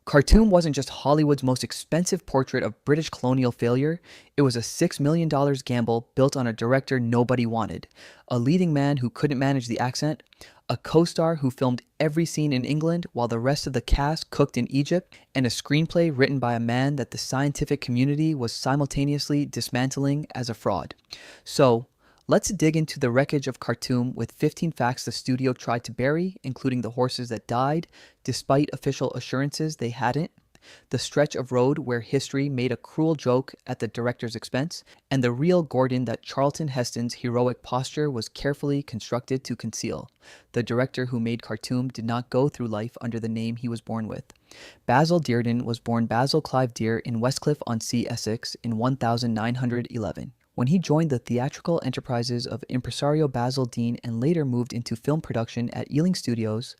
Khartoum wasn't just Hollywood's most expensive portrait of British colonial failure, it was a $6 million gamble built on a director nobody wanted, a leading man who couldn't manage the accent, a co-star who filmed every scene in England while the rest of the cast cooked in Egypt, and a screenplay written by a man that the scientific community was simultaneously dismantling as a fraud. So, let's dig into the wreckage of Khartoum with 15 facts the studio tried to bury, including the horses that died, despite official assurances they hadn't, the stretch of road where history made a cruel joke at the director's expense, and the real Gordon that Charlton Heston's heroic posture was carefully constructed to conceal. The director who made Khartoum did not go through life under the name he was born with. Basil Dearden was born Basil Clive Dear in Westcliff-on-Sea, Essex in 1911. When he joined the theatrical enterprises of impresario Basil Dean and later moved into film production at Ealing Studios,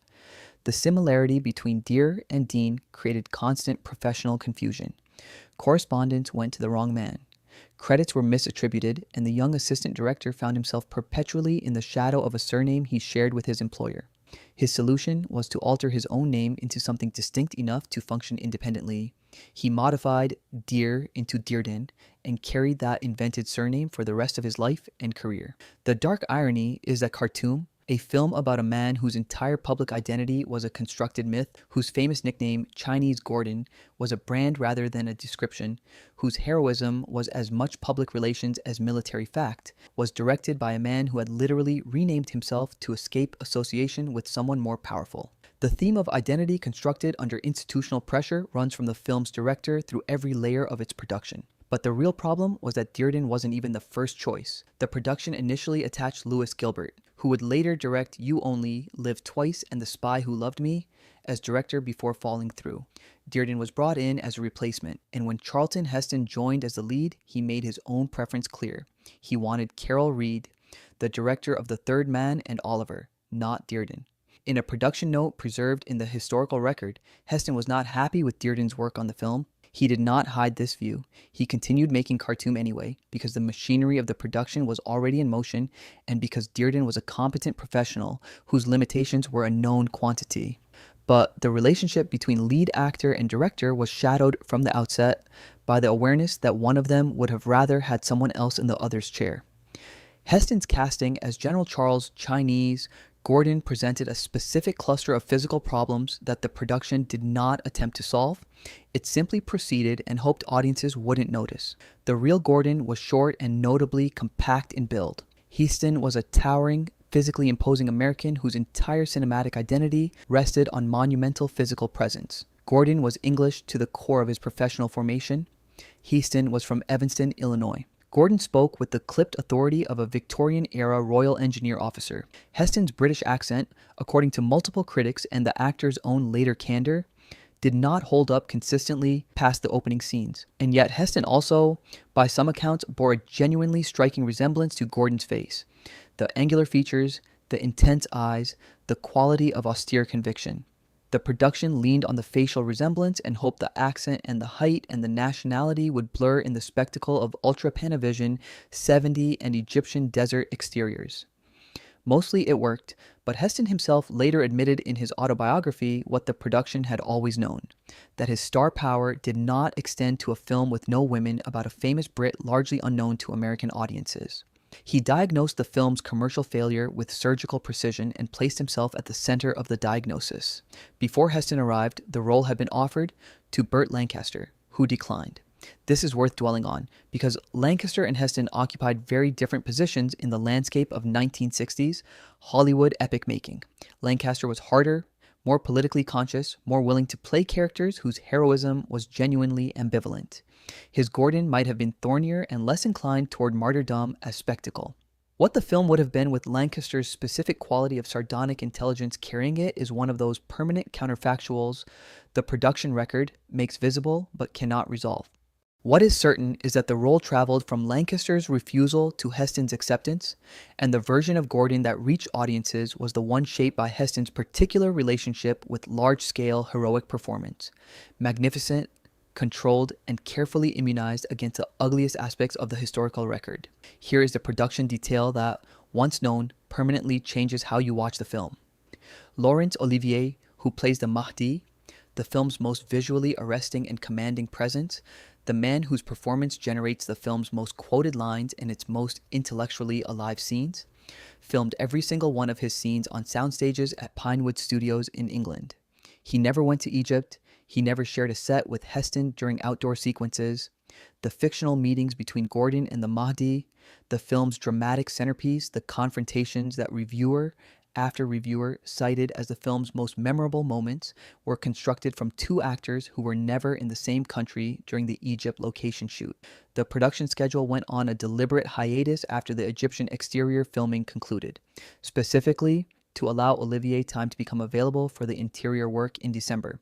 the similarity between Dear and Dean created constant professional confusion. Correspondence went to the wrong man. Credits were misattributed, and the young assistant director found himself perpetually in the shadow of a surname he shared with his employer. His solution was to alter his own name into something distinct enough to function independently. He modified Dear into Dearden and carried that invented surname for the rest of his life and career. The dark irony is that Khartoum, a film about a man whose entire public identity was a constructed myth, whose famous nickname, Chinese Gordon, was a brand rather than a description, whose heroism was as much public relations as military fact, was directed by a man who had literally renamed himself to escape association with someone more powerful. The theme of identity constructed under institutional pressure runs from the film's director through every layer of its production. But the real problem was that Dearden wasn't even the first choice. The production initially attached Lewis Gilbert, who would later direct You Only, Live Twice, and The Spy Who Loved Me, as director before falling through. Dearden was brought in as a replacement, and when Charlton Heston joined as the lead, he made his own preference clear. He wanted Carol Reed, the director of The Third Man and Oliver, not Dearden. In a production note preserved in the historical record, Heston was not happy with Dearden's work on the film. He did not hide this view. He continued making Khartoum anyway, because the machinery of the production was already in motion and because Dearden was a competent professional whose limitations were a known quantity. But the relationship between lead actor and director was shadowed from the outset by the awareness that one of them would have rather had someone else in the other's chair. Heston's casting as General Charles Chinese Gordon presented a specific cluster of physical problems that the production did not attempt to solve. It simply proceeded and hoped audiences wouldn't notice. The real Gordon was short and notably compact in build. Heston was a towering, physically imposing American whose entire cinematic identity rested on monumental physical presence. Gordon was English to the core of his professional formation. Heston was from Evanston, Illinois. Gordon spoke with the clipped authority of a Victorian-era Royal Engineer officer. Heston's British accent, according to multiple critics and the actor's own later candor, did not hold up consistently past the opening scenes. And yet Heston also, by some accounts, bore a genuinely striking resemblance to Gordon's face. The angular features, the intense eyes, the quality of austere conviction. The production leaned on the facial resemblance and hoped the accent and the height and the nationality would blur in the spectacle of Ultra Panavision 70 and Egyptian desert exteriors. Mostly it worked, but Heston himself later admitted in his autobiography what the production had always known, that his star power did not extend to a film with no women about a famous Brit largely unknown to American audiences. He diagnosed the film's commercial failure with surgical precision and placed himself at the center of the diagnosis. Before Heston arrived, the role had been offered to Burt Lancaster, who declined. This is worth dwelling on, because Lancaster and Heston occupied very different positions in the landscape of 1960s Hollywood epic making. Lancaster was harder, more politically conscious, more willing to play characters whose heroism was genuinely ambivalent. His Gordon might have been thornier and less inclined toward martyrdom as spectacle. What the film would have been with Lancaster's specific quality of sardonic intelligence carrying it is one of those permanent counterfactuals the production record makes visible but cannot resolve. What is certain is that the role traveled from Lancaster's refusal to Heston's acceptance, and the version of Gordon that reached audiences was the one shaped by Heston's particular relationship with large-scale heroic performance. Magnificent, controlled, and carefully immunized against the ugliest aspects of the historical record. Here is the production detail that, once known, permanently changes how you watch the film. Laurence Olivier, who plays the Mahdi, the film's most visually arresting and commanding presence, the man whose performance generates the film's most quoted lines and its most intellectually alive scenes, filmed every single one of his scenes on soundstages at Pinewood Studios in England. He never went to Egypt. He never shared a set with Heston during outdoor sequences. The fictional meetings between Gordon and the Mahdi, the film's dramatic centerpiece, the confrontations that reviewer after reviewer cited as the film's most memorable moments, were constructed from two actors who were never in the same country during the Egypt location shoot. The production schedule went on a deliberate hiatus after the Egyptian exterior filming concluded, specifically to allow Olivier time to become available for the interior work in December.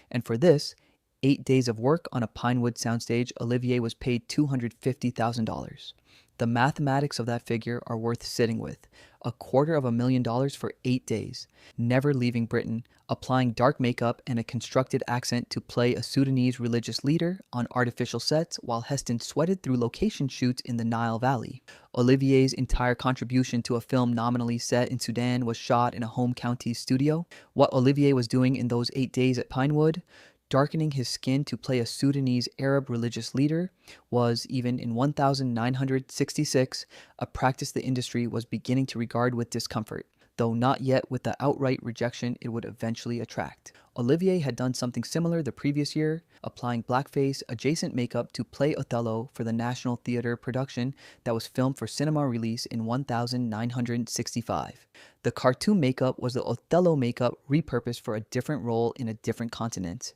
And for this, 8 days of work on a Pinewood soundstage, Olivier was paid $250,000. The mathematics of that figure are worth sitting with. $250,000 for 8 days, never leaving Britain, applying dark makeup and a constructed accent to play a Sudanese religious leader on artificial sets while Heston sweated through location shoots in the Nile Valley. Olivier's entire contribution to a film nominally set in Sudan was shot in a home county studio. What Olivier was doing in those 8 days at Pinewood, darkening his skin to play a Sudanese Arab religious leader, was, even in 1966, a practice the industry was beginning to regard with discomfort, though not yet with the outright rejection it would eventually attract. Olivier had done something similar the previous year, applying blackface adjacent makeup to play Othello for the National Theatre production that was filmed for cinema release in 1965. The Khartoum makeup was the Othello makeup repurposed for a different role in a different continent.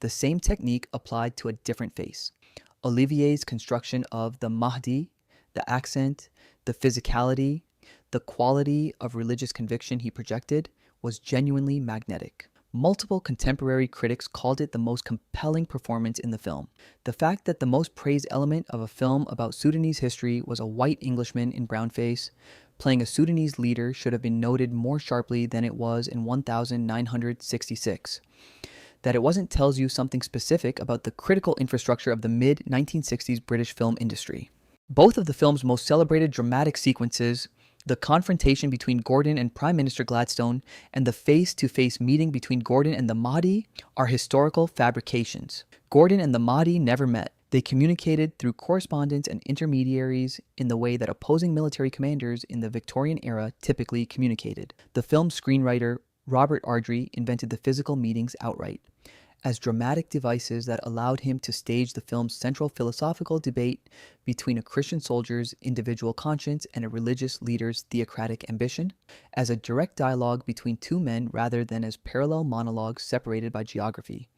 The same technique applied to a different face. Olivier's construction of the Mahdi, the accent, the physicality, the quality of religious conviction he projected was genuinely magnetic. Multiple contemporary critics called it the most compelling performance in the film. The fact that the most praised element of a film about Sudanese history was a white Englishman in brownface playing a Sudanese leader should have been noted more sharply than it was in 1966. That it wasn't tells you something specific about the critical infrastructure of the mid-1960s British film industry. Both of the film's most celebrated dramatic sequences, the confrontation between Gordon and Prime Minister Gladstone and the face-to-face meeting between Gordon and the Mahdi, are historical fabrications. Gordon and the Mahdi never met. They communicated through correspondence and intermediaries in the way that opposing military commanders in the Victorian era typically communicated. The film's screenwriter, Robert Ardrey, invented the physical meetings outright as dramatic devices that allowed him to stage the film's central philosophical debate between a Christian soldier's individual conscience and a religious leader's theocratic ambition, as a direct dialogue between two men rather than as parallel monologues separated by geography.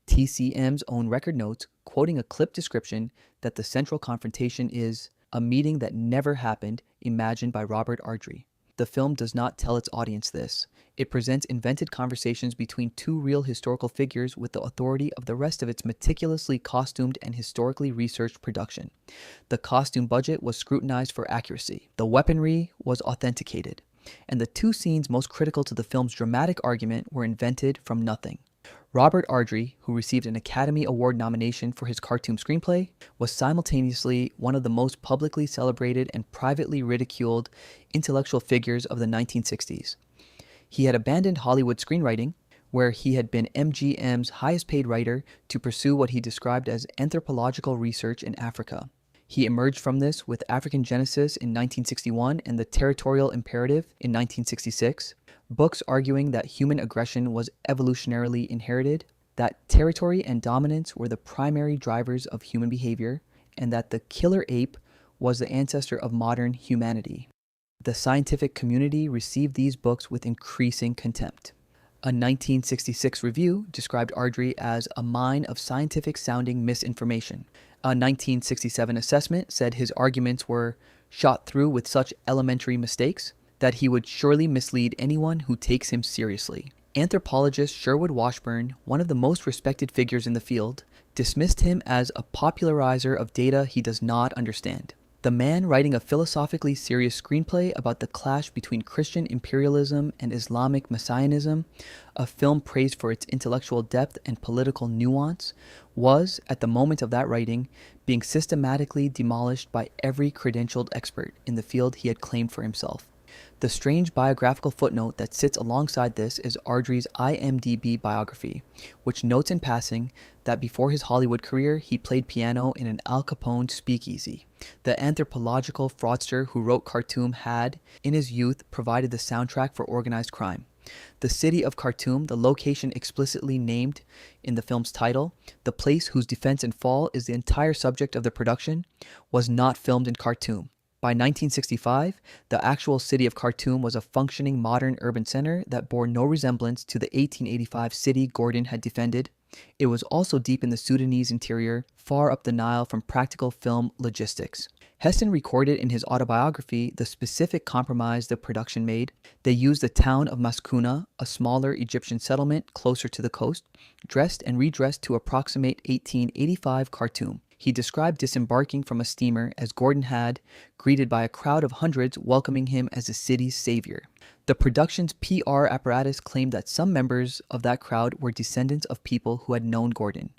TCM's own record notes, quoting a clip description, that the central confrontation is a meeting that never happened, imagined by Robert Ardrey. The film does not tell its audience this. It presents invented conversations between two real historical figures with the authority of the rest of its meticulously costumed and historically researched production. The costume budget was scrutinized for accuracy. The weaponry was authenticated. And the two scenes most critical to the film's dramatic argument were invented from nothing. Robert Ardrey, who received an Academy Award nomination for his Khartoum screenplay, was simultaneously one of the most publicly celebrated and privately ridiculed intellectual figures of the 1960s. He had abandoned Hollywood screenwriting, where he had been MGM's highest paid writer, to pursue what he described as anthropological research in Africa. He emerged from this with African Genesis in 1961 and The Territorial Imperative in 1966, books arguing that human aggression was evolutionarily inherited, that territory and dominance were the primary drivers of human behavior, and that the killer ape was the ancestor of modern humanity. The scientific community received these books with increasing contempt. A 1966 review described Ardrey as a mine of scientific-sounding misinformation. A 1967 assessment said his arguments were shot through with such elementary mistakes that he would surely mislead anyone who takes him seriously. Anthropologist Sherwood Washburn, one of the most respected figures in the field, dismissed him as a popularizer of data he does not understand. The man writing a philosophically serious screenplay about the clash between Christian imperialism and Islamic messianism, a film praised for its intellectual depth and political nuance, was, at the moment of that writing, being systematically demolished by every credentialed expert in the field he had claimed for himself. The strange biographical footnote that sits alongside this is Ardrey's IMDb biography, which notes in passing that before his Hollywood career, he played piano in an Al Capone speakeasy. The anthropological fraudster who wrote Khartoum had, in his youth, provided the soundtrack for organized crime. The city of Khartoum, the location explicitly named in the film's title, the place whose defense and fall is the entire subject of the production, was not filmed in Khartoum. By 1965, the actual city of Khartoum was a functioning modern urban center that bore no resemblance to the 1885 city Gordon had defended. It was also deep in the Sudanese interior, far up the Nile from practical film logistics. Heston recorded in his autobiography the specific compromise the production made. They used the town of Maskuna, a smaller Egyptian settlement closer to the coast, dressed and redressed to approximate 1885 Khartoum. He described disembarking from a steamer as Gordon had, greeted by a crowd of hundreds welcoming him as the city's savior. The production's PR apparatus claimed that some members of that crowd were descendants of people who had known Gordon.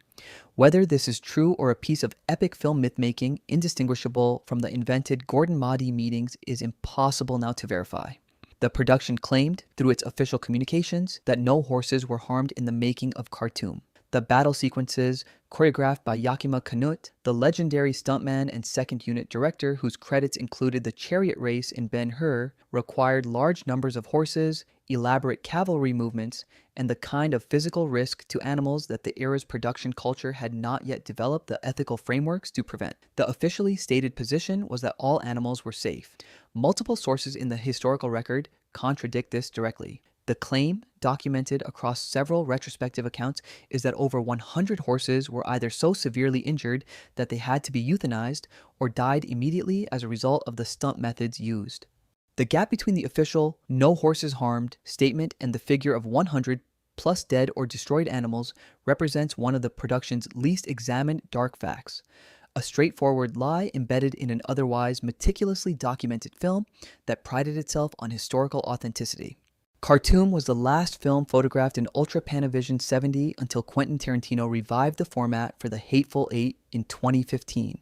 Whether this is true or a piece of epic film myth-making indistinguishable from the invented Gordon-Mahdi meetings is impossible now to verify. The production claimed, through its official communications, that no horses were harmed in the making of Khartoum. The battle sequences, choreographed by Yakima Kanut, the legendary stuntman and second unit director whose credits included the chariot race in Ben-Hur, required large numbers of horses, elaborate cavalry movements, and the kind of physical risk to animals that the era's production culture had not yet developed the ethical frameworks to prevent. The officially stated position was that all animals were safe. Multiple sources in the historical record contradict this directly. The claim, documented across several retrospective accounts, is that over 100 horses were either so severely injured that they had to be euthanized or died immediately as a result of the stunt methods used. The gap between the official "no horses harmed" statement and the figure of 100 plus dead or destroyed animals represents one of the production's least examined dark facts. A straightforward lie embedded in an otherwise meticulously documented film that prided itself on historical authenticity. Khartoum was the last film photographed in Ultra Panavision 70 until Quentin Tarantino revived the format for The Hateful Eight in 2015,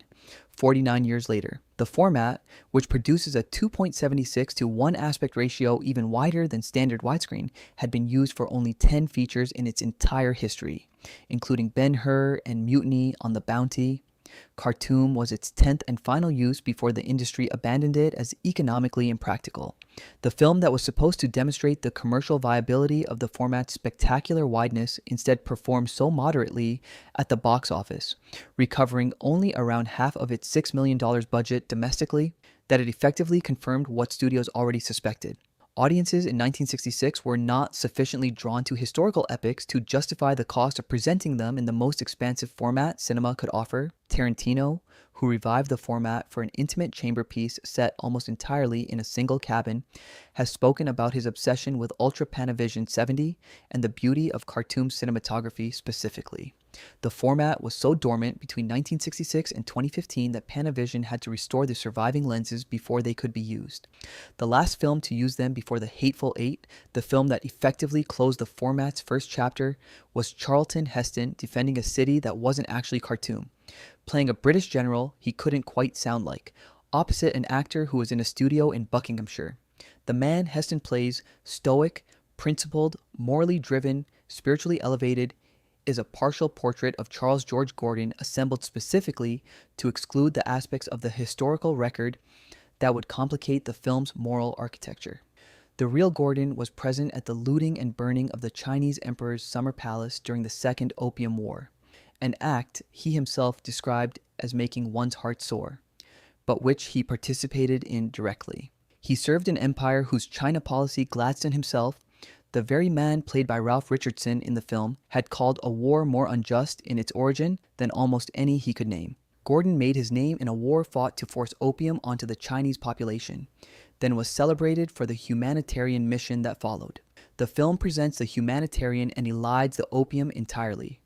49 years later. The format, which produces a 2.76 to 1 aspect ratio even wider than standard widescreen, had been used for only 10 features in its entire history, including Ben-Hur and Mutiny on the Bounty. Khartoum was its 10th and final use before the industry abandoned it as economically impractical. The film that was supposed to demonstrate the commercial viability of the format's spectacular wideness instead performed so moderately at the box office, recovering only around half of its $6 million budget domestically, that it effectively confirmed what studios already suspected. Audiences in 1966 were not sufficiently drawn to historical epics to justify the cost of presenting them in the most expansive format cinema could offer. Tarantino, who revived the format for an intimate chamber piece set almost entirely in a single cabin, has spoken about his obsession with Ultra Panavision 70 and the beauty of Khartoum cinematography specifically. The format was so dormant between 1966 and 2015 that Panavision had to restore the surviving lenses before they could be used. The last film to use them before The Hateful Eight, the film that effectively closed the format's first chapter, was Charlton Heston defending a city that wasn't actually Khartoum, playing a British general he couldn't quite sound like, opposite an actor who was in a studio in Buckinghamshire. The man Heston plays, stoic, principled, morally driven, spiritually elevated, is a partial portrait of Charles George Gordon assembled specifically to exclude the aspects of the historical record that would complicate the film's moral architecture. The real Gordon was present at the looting and burning of the Chinese emperor's summer palace during the Second Opium War, an act he himself described as making one's heart sore, but which he participated in directly. He served an empire whose China policy Gladstone himself, the very man played by Ralph Richardson in the film, had called a war more unjust in its origin than almost any he could name. Gordon made his name in a war fought to force opium onto the Chinese population, then was celebrated for the humanitarian mission that followed. The film presents the humanitarian and elides the opium entirely.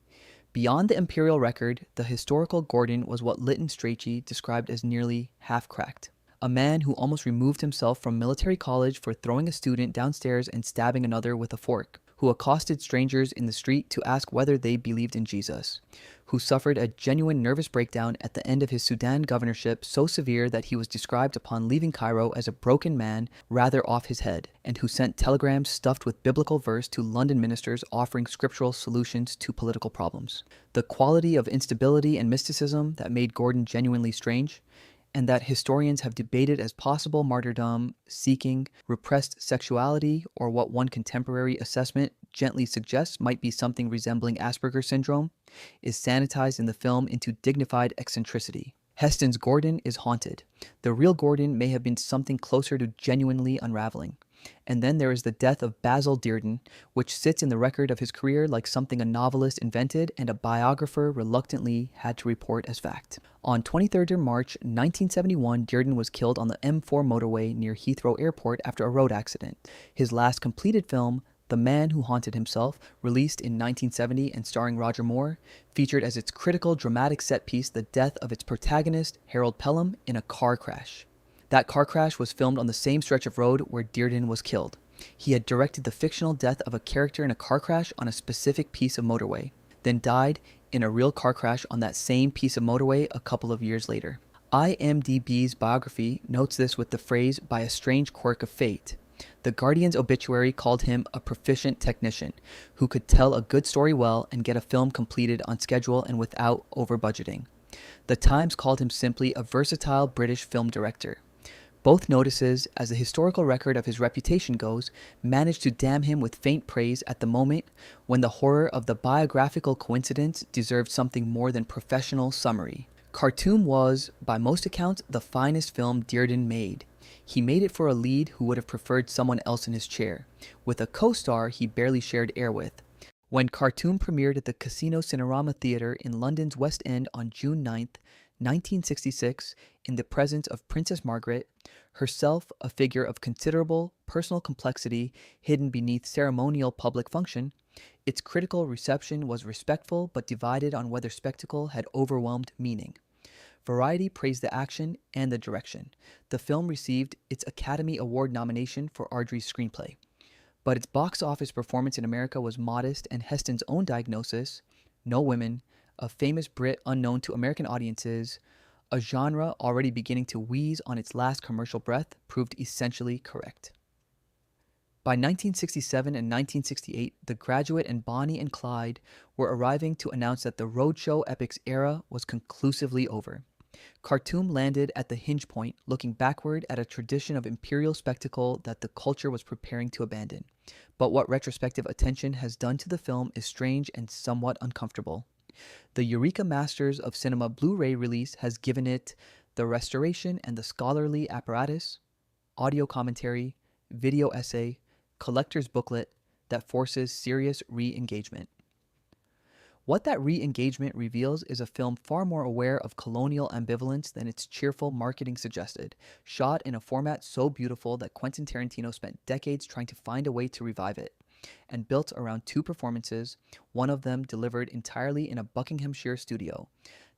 Beyond the imperial record, the historical Gordon was what Lytton Strachey described as nearly half-cracked. A man who almost removed himself from military college for throwing a student downstairs and stabbing another with a fork, who accosted strangers in the street to ask whether they believed in Jesus, who suffered a genuine nervous breakdown at the end of his Sudan governorship so severe that he was described upon leaving Cairo as a broken man rather off his head, and who sent telegrams stuffed with biblical verse to London ministers offering scriptural solutions to political problems. The quality of instability and mysticism that made Gordon genuinely strange, and that historians have debated as possible martyrdom, seeking, repressed sexuality, or what one contemporary assessment gently suggests might be something resembling Asperger's syndrome, is sanitized in the film into dignified eccentricity. Heston's Gordon is haunted. The real Gordon may have been something closer to genuinely unraveling. And then there is the death of Basil Dearden, which sits in the record of his career like something a novelist invented and a biographer reluctantly had to report as fact. On 23rd of March 1971, Dearden was killed on the M4 motorway near Heathrow Airport after a road accident. His last completed film, The Man Who Haunted Himself, released in 1970 and starring Roger Moore, featured as its critical dramatic set piece the death of its protagonist, Harold Pelham, in a car crash. That car crash was filmed on the same stretch of road where Dearden was killed. He had directed the fictional death of a character in a car crash on a specific piece of motorway, then died in a real car crash on that same piece of motorway a couple of years later. IMDb's biography notes this with the phrase, "by a strange quirk of fate." The Guardian's obituary called him a proficient technician who could tell a good story well and get a film completed on schedule and without over-budgeting. The Times called him simply a versatile British film director. Both notices, as the historical record of his reputation goes, managed to damn him with faint praise at the moment when the horror of the biographical coincidence deserved something more than professional summary. Khartoum was, by most accounts, the finest film Dearden made. He made it for a lead who would have preferred someone else in his chair, with a co-star he barely shared air with. When Khartoum premiered at the Casino Cinerama Theatre in London's West End on June 9th, 1966, in the presence of Princess Margaret, herself a figure of considerable personal complexity hidden beneath ceremonial public function, its critical reception was respectful but divided on whether spectacle had overwhelmed meaning. Variety praised the action and the direction. The film received its Academy Award nomination for Ardrey's screenplay. But its box office performance in America was modest, and Heston's own diagnosis, no women, a famous Brit unknown to American audiences, a genre already beginning to wheeze on its last commercial breath, proved essentially correct. By 1967 and 1968, The Graduate and Bonnie and Clyde were arriving to announce that the roadshow epic's era was conclusively over. Khartoum landed at the hinge point, looking backward at a tradition of imperial spectacle that the culture was preparing to abandon. But what retrospective attention has done to the film is strange and somewhat uncomfortable. The Eureka Masters of Cinema Blu-ray release has given it the restoration and the scholarly apparatus, audio commentary, video essay, collector's booklet that forces serious re-engagement. What that re-engagement reveals is a film far more aware of colonial ambivalence than its cheerful marketing suggested, shot in a format so beautiful that Quentin Tarantino spent decades trying to find a way to revive it, and built around two performances, one of them delivered entirely in a Buckinghamshire studio,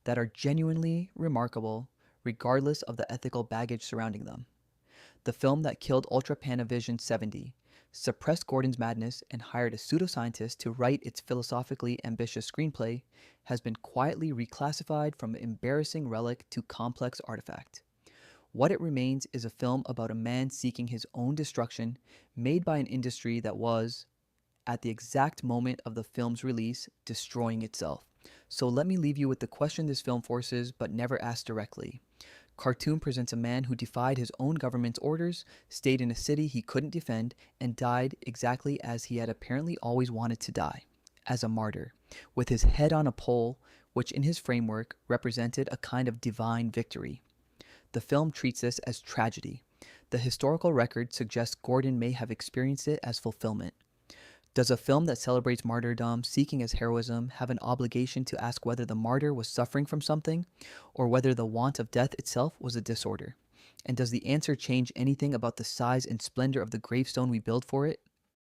that are genuinely remarkable regardless of the ethical baggage surrounding them. The film that killed Ultra Panavision 70, suppressed Gordon's madness, and hired a pseudoscientist to write its philosophically ambitious screenplay, has been quietly reclassified from embarrassing relic to complex artifact. What it remains is a film about a man seeking his own destruction, made by an industry that was, at the exact moment of the film's release, destroying itself. So let me leave you with the question this film forces but never asked directly. Khartoum presents a man who defied his own government's orders, stayed in a city he couldn't defend, and died exactly as he had apparently always wanted to die, as a martyr, with his head on a pole, which in his framework represented a kind of divine victory. The film treats this as tragedy. The historical record suggests Gordon may have experienced it as fulfillment. Does a film that celebrates martyrdom seeking as heroism have an obligation to ask whether the martyr was suffering from something, or whether the want of death itself was a disorder? And does the answer change anything about the size and splendor of the gravestone we build for it?